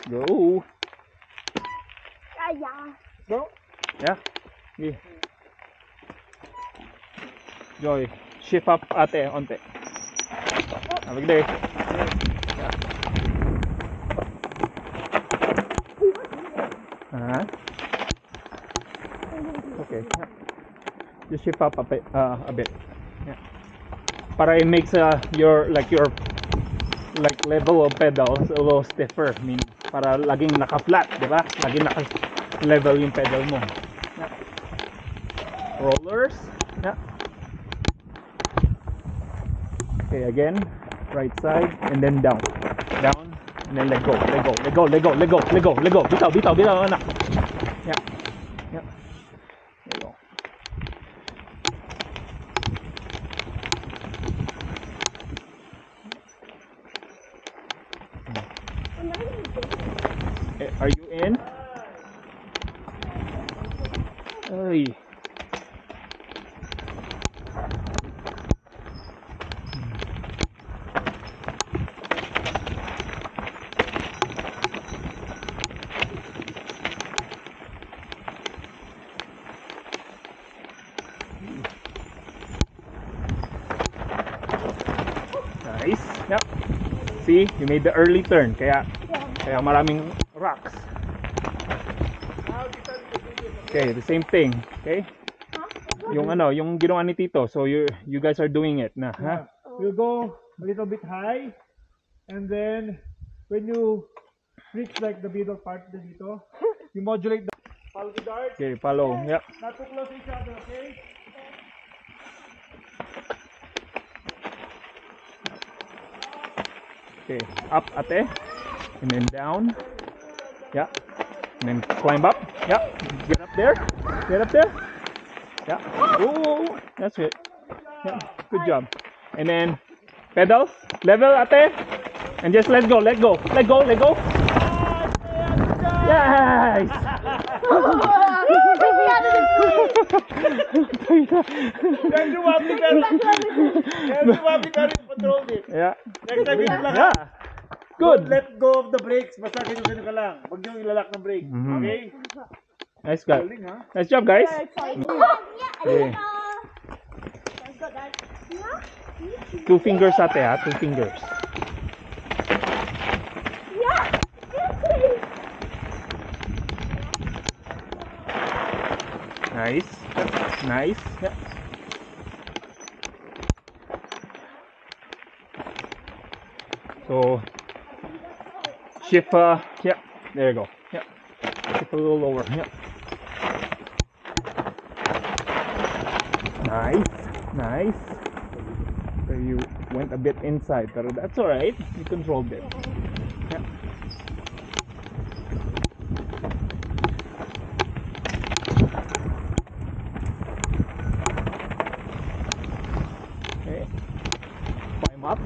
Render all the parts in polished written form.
Go. Go. Yeah. Yeah. Joy, shift up ate, onte. Have a good day. Yeah. Okay. Yeah. Just shift up a bit. Yeah. Para it makes your level of pedals a little stiffer. I mean, para laging naka-flat, di ba? Laging naka-level yung pedal mo. Yeah. Rollers. Yeah. Okay, again, right side and then down, and then let go. Bitaw, anak. Yeah. There you go. Are you in? Ay. Nice. Yep. See, you made the early turn. Kaya maraming rocks. Okay, the same thing. Okay. Yung ginawa ni Tito. So you guys are doing it na, huh? You go a little bit high, and then when you reach like the middle part dito, you modulate the follow the dart. Okay, follow. Yep. Not too close to each other, okay? Okay, up ate, and then down. Yeah. And then climb up. Yeah. Get up there. Yeah. Oh, that's it. Yeah. Good job. And then pedal, level ate, and just let go. Yes. Medyo wabi ka rin control it. Yeah. Next time ito lang. Yeah. Good. Don't let go of the brakes. Basta ganyan ka lang. Huwag niyong ilalak ng brake. Okay? Nice guy. Galing, ha? Nice job, guys. Okay. 2 fingers ate, ha? 2 fingers. Nice. Yeah. So shift, yeah, there you go. Yeah, shift a little lower. Yeah. Nice. So you went a bit inside, but that's all right. You controlled it. Yeah. Okay. Climb up.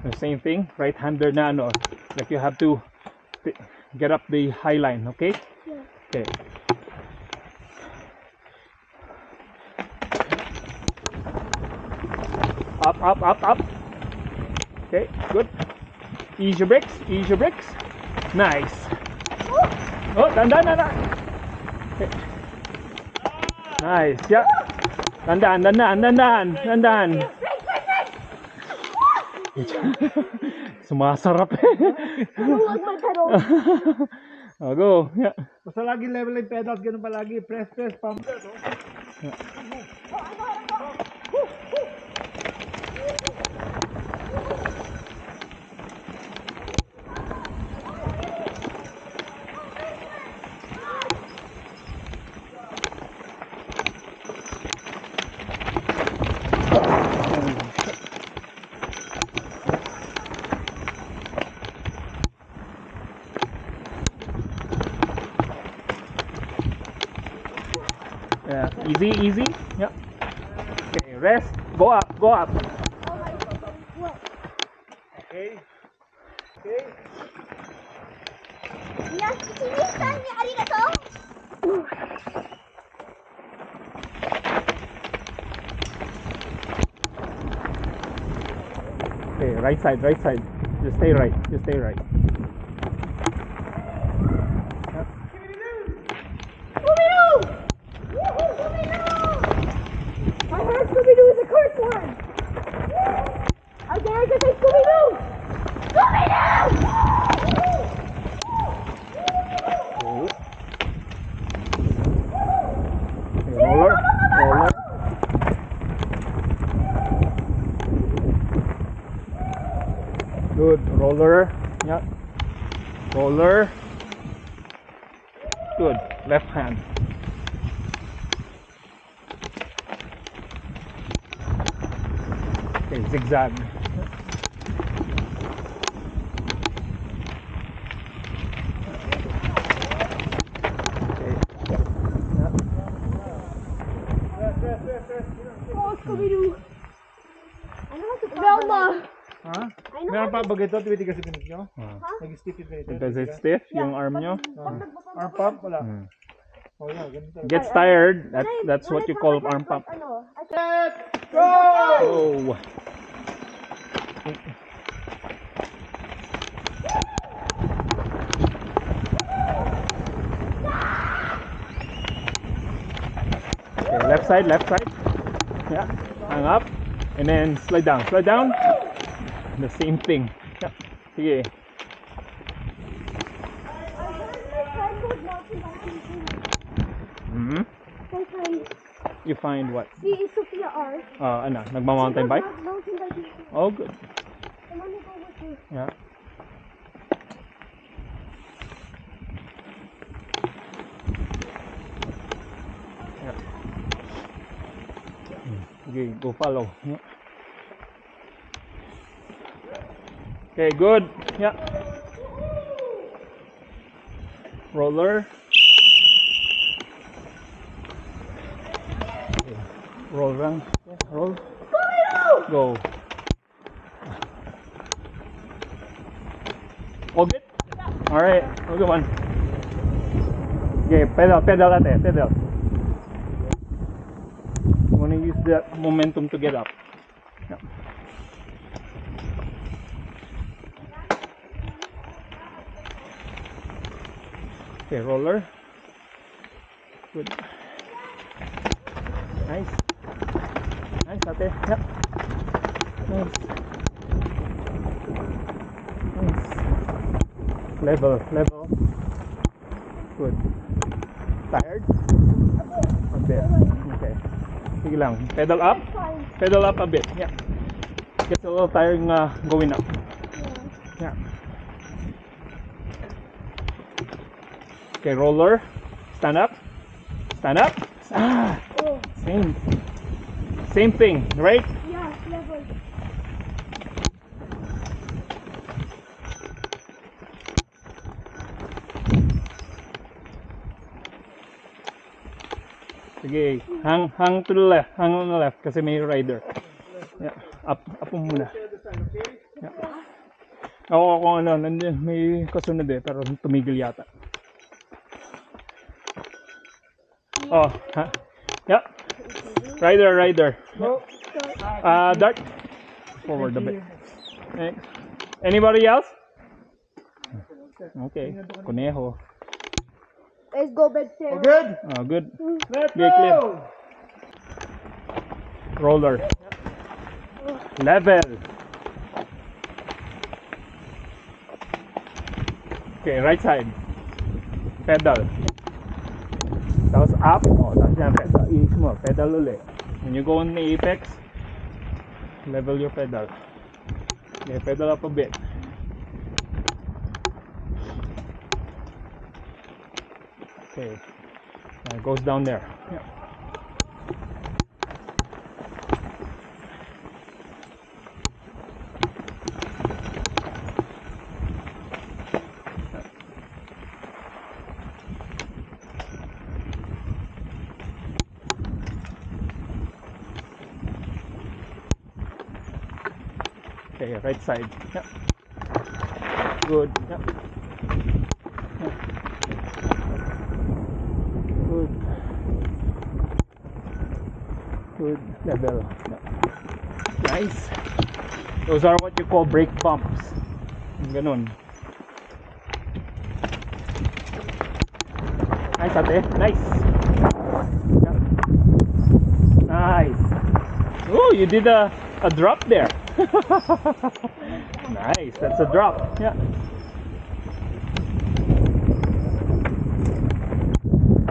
The same thing, right-hander na ano, like you have to get up the high line, okay? Yeah. Okay. Up. Okay, good. Ease your brakes. Nice. Oh, dandan. Okay. Nice, yeah. Dandan. Sumasarap eh. Oh, go. Yeah. Basta lagi level yung pedals, ganun palagi. Press, pump. Yeah, easy. Yep. Okay, rest. Go up. Okay. Okay, right side. Just stay right. Just stay right. Scooby-Doo! Scooby-Doo! I heard Scooby-Doo is a curse word. I dare to say Scooby-Doo! Scooby-Doo! Oh. Okay, roller. Roller. Good. Roller. Yeah. Roller. Good. Left hand. Okay, zigzag. Okay. Yeah. Oh, Scooby-Doo. I know how to Velma. Ha? I know Meron how pa ba ito? Tumitigas yung ganito nyo? Ah. Nag-stiff yung ganito? Does it stiff yung arm nyo? Arm pump? Wala. Hmm. Oh yeah, ganito. Gets tired. That's what you call arm pump. Ano? Go! Oh. Okay, left side, left side. Yeah, hang up, and then slide down, slide down. The same thing. Yeah. Sige. Hmm. You find what? Si Sophia R. Ano, nagma-mountain bike? Mountain biking. Oh, good. I wanna go with you. Yeah. Yeah. Okay, go follow. Yeah. Okay, good. Yeah. Roller. Okay. Roll run. Yeah, roll. Go. All good? Alright, good one. Okay, pedal, pedal ate, pedal. You want to use that momentum to get up. Yeah. Okay, roller. Good. Nice. Nice ate. Yeah. Nice. Nice. Level, level. Good. Tired? A bit. Okay. Sige lang. Pedal up. Pedal up a bit. Yeah. Gets a little tired going up. Yeah. Okay, roller. Stand up. Stand up. Ah, Oh, same thing, right? yeah, level. Sige, hang to the left, hang on the left kasi may rider. Yeah, up mo muna. Yeah. Ako ano, nandiyan may kasunod pero tumigil yata. Oh, ha? Yeah. Rider. Go! Dart. Forward a bit. Anybody else? Okay, Conejo. Let's go, bed Oh, good! Good. Let's Okay, clear. go! Roller. Level. Okay, right side. Pedal. Tapos up. Oh, tapos yan, pedal. I-hit mo. Pedal ulit. When you go on the apex, level your pedal. Okay, pedal up a bit. Okay. Now it goes down there. Yeah. Okay, right side. Yeah. Good. Yeah. Good. Good level. Yeah. Nice. Those are what you call brake bumps. Ganun. Nice, ate. Nice. Yeah. Nice. Oh, you did a drop there. Nice. That's a drop. Yeah.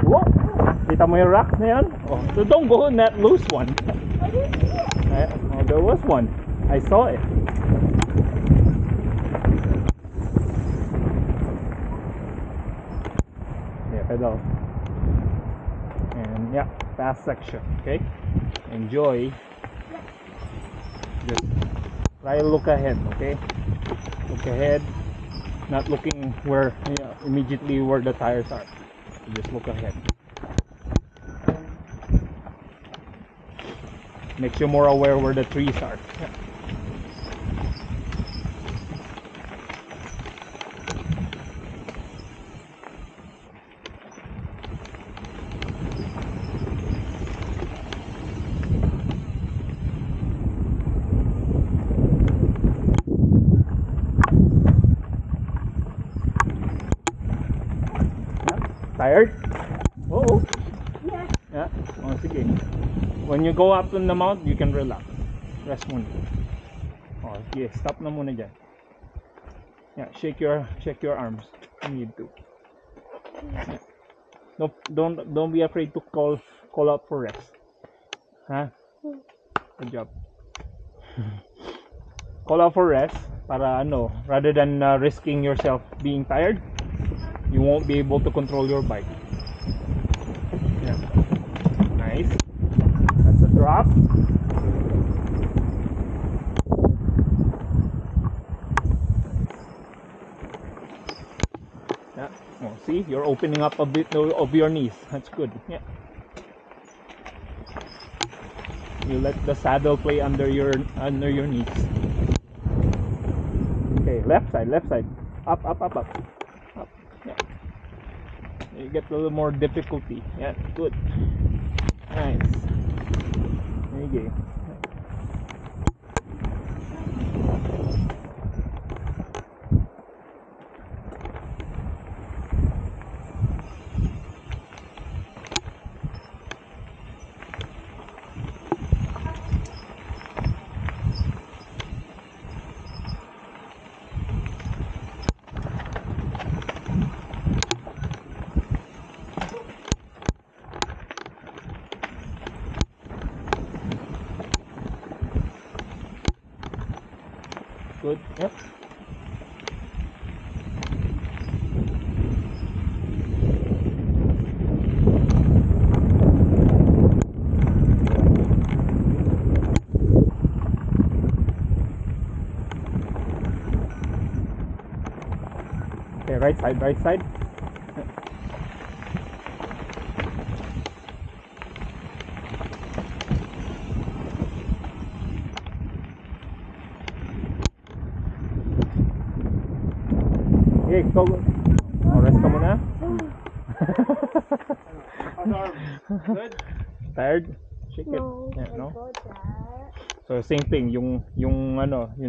Whoa. Kita mo yung rocks na yan? Oh, so don't go in that loose one. Oh, there was one. I saw it. Yeah, pedal. And yeah, fast section. Okay. Enjoy. Just try to look ahead. Okay. Look ahead. Not looking where immediately where the tires are. Just look ahead. Makes you more aware where the trees are. Yeah. Tired? Oo. Yeah. Yeah. Oh, sige. When you go up on the mount, you can relax. Rest muna. Oh, sige. Stop na muna dyan. Yeah, shake your arms. You need to. Yeah. Don't be afraid to call out for rest. Huh? Good job. Call out for rest para ano, rather than risking yourself being tired, you won't be able to control your bike. Yeah. Nice. That's a drop. Yeah. Oh, see, you're opening up a bit of your knees. That's good. Yeah. You let the saddle play under your knees. Okay, left side. Up. Up. Yeah. You get a little more difficulty. Yeah, good. Nice. There you go. Good. Yep. Okay, right side. Okay, go. Oh, rest ka muna. Good. Tired? Shake it. No. Yeah, I no? got that. So same thing, yung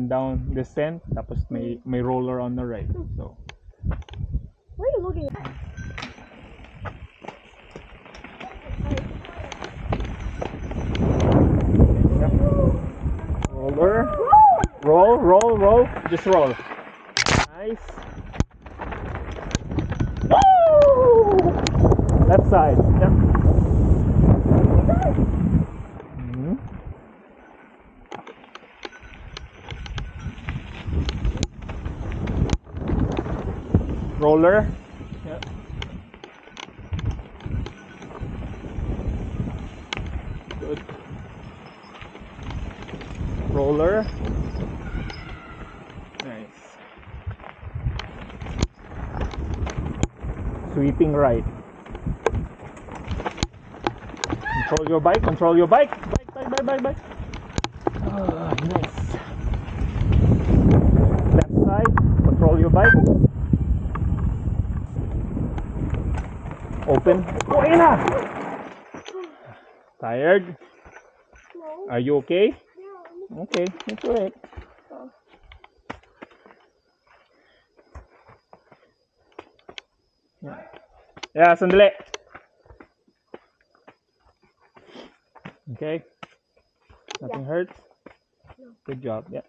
down descent, tapos may roller on the right. So What are you looking at? yep. Roll. Just roll. Nice. Woo! Left side. Yep. Mhm. Roller. Yep. Good. Roller. Nice. Sweeping right. Control your bike. Bike. Nice. Left side. Control your bike. Open. Oh, ayun na! Tired? No. Are you okay? Yeah. Okay, that's alright. Yeah, sandali. Okay. Nothing hurts. Good job. Yeah.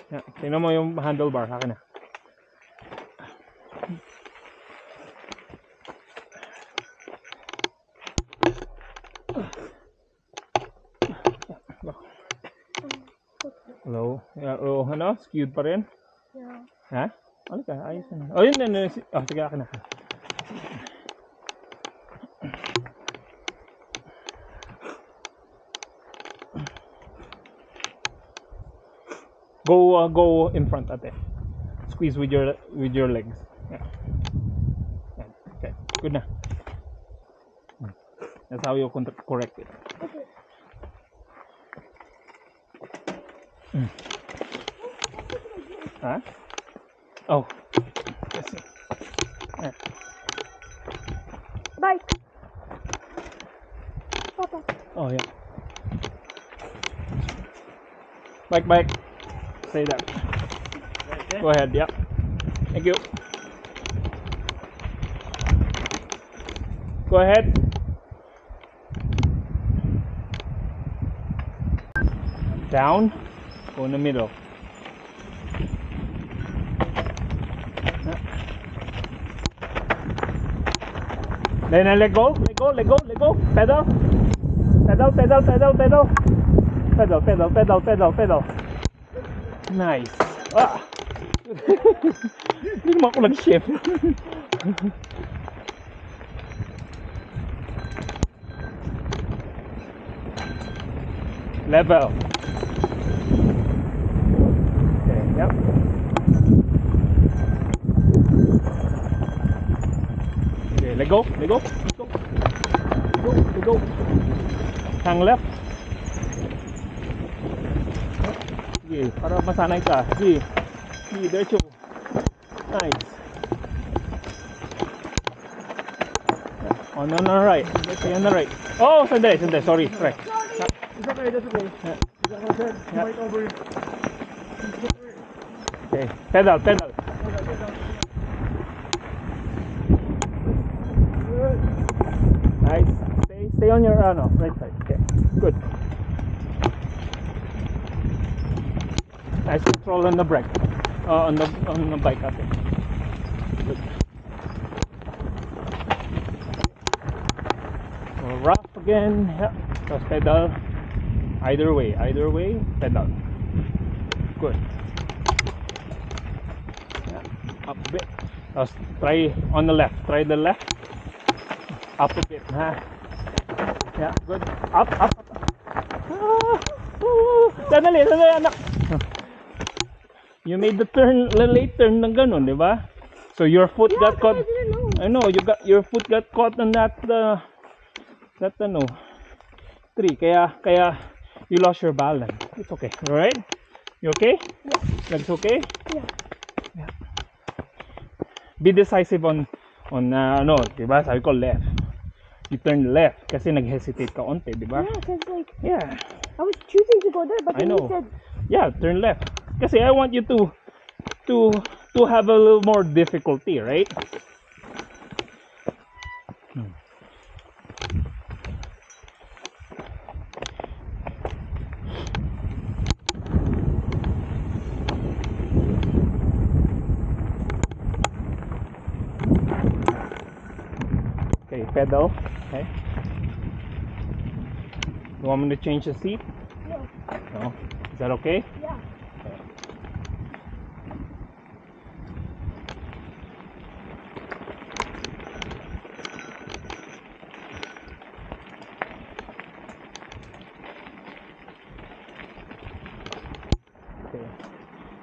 Yeah. Tingnan mo yung handlebar. Akin na. Hello. Yeah, oh, ano? Skewed pa rin? Yeah. Ha? Ano ka? Ayos na. Oh, yun. Oh, sige, akin na. Go in front, ate. Squeeze with your legs. Yeah. Okay. Good na. That's how you correct it. Huh? Oh. Let's see. Yeah. Bike. Papa. Oh yeah. Bike. Say that. Go ahead. Yeah. Thank you. Go ahead. Down. Go in the middle. Then let go. Pedal. Pedal. Nice. Ah. Hindi naman ako nag-shift. Level. Okay, yep. Okay, let go. Hang left. Sige, para masanay ka. Sige, diretso. Nice. On the right. Okay, on the right. Oh, sandali. Sorry. Right. It's okay, that's okay. Like I said, you might over. Okay, pedal. Nice. Stay on your right side. Okay, good. Nice control on the brake. On the bike, I think. Good. So rough again. Yeah. Just pedal. Either way, pedal. Good. Yeah. Up a bit. Just try on the left. Try the left. Up a bit, huh? Yeah, good. Up. Sandali, anak. You made the late turn ng ganun, di ba? So your foot got caught. I know, your foot got caught on that tree. Kaya you lost your balance. It's okay, alright? You okay? Yeah. Legs okay? Yeah. Be decisive on di ba? Sabi ko left. You turn left kasi nag-hesitate ka onte, di ba? Yeah, because like Yeah. I was choosing to go there, but I then know. you said Yeah, turn left. Kasi I want you to have a little more difficulty, right? Okay, pedal. Okay. You want me to change the seat? no. No. Is that okay? Yeah. Okay.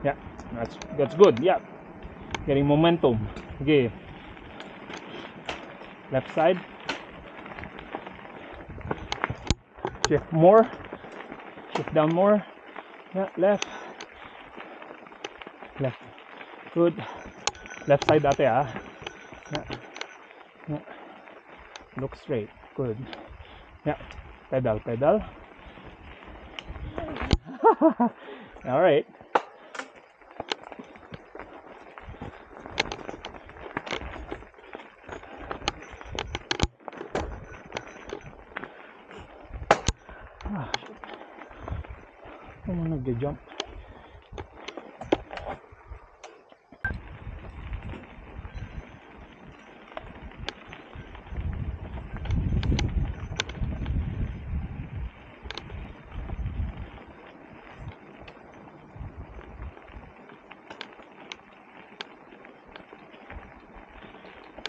Yeah, that's good. Yeah. Getting momentum. Okay. Left side. Shift more. Shift down more. Yeah, left. Good. Left side ate ah. Yeah. Look straight. Good. Yeah. Pedal. All right. mag-jump.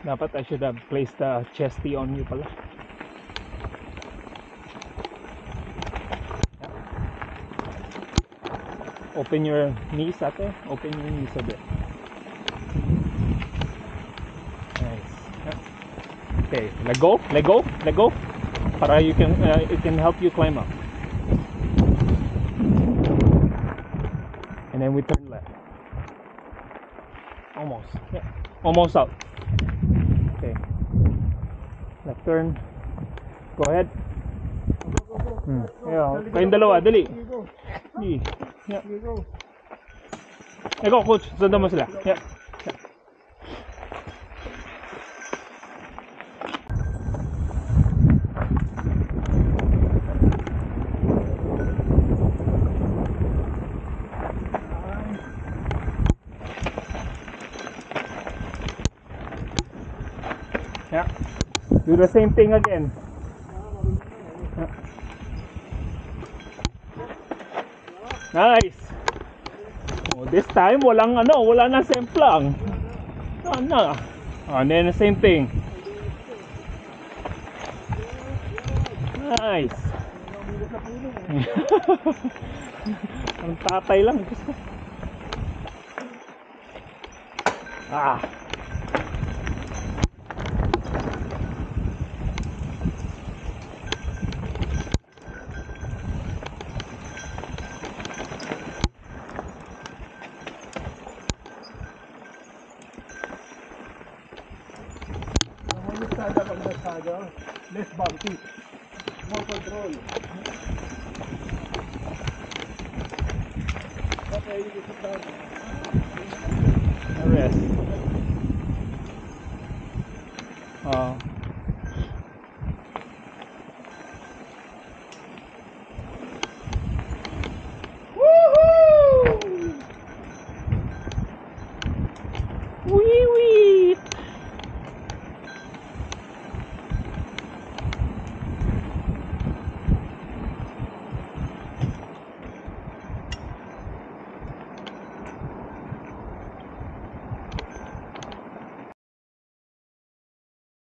Dapat I should have placed the chesty on you pala. Open your knees, ate. Open your knees a bit. Nice. Okay, let go, let go, let go. Para you can, it can help you climb up. And then we turn left. Almost. Yeah. Almost out. Okay. Left turn. Go ahead. Yeah, kayong dalawa, dali. Here you go. Yeah. Here you go. Ikaw, coach, sundan mo sila. Yeah. Yeah. Do the same thing again. Yeah. Nice. Oh, this time wala na semplang. Ano? Oh, and then the same thing. Nice. Ang tatay lang. Ah. When you stand up on the saddle, less bumpy. More control. Okay, you can sit down. Rest.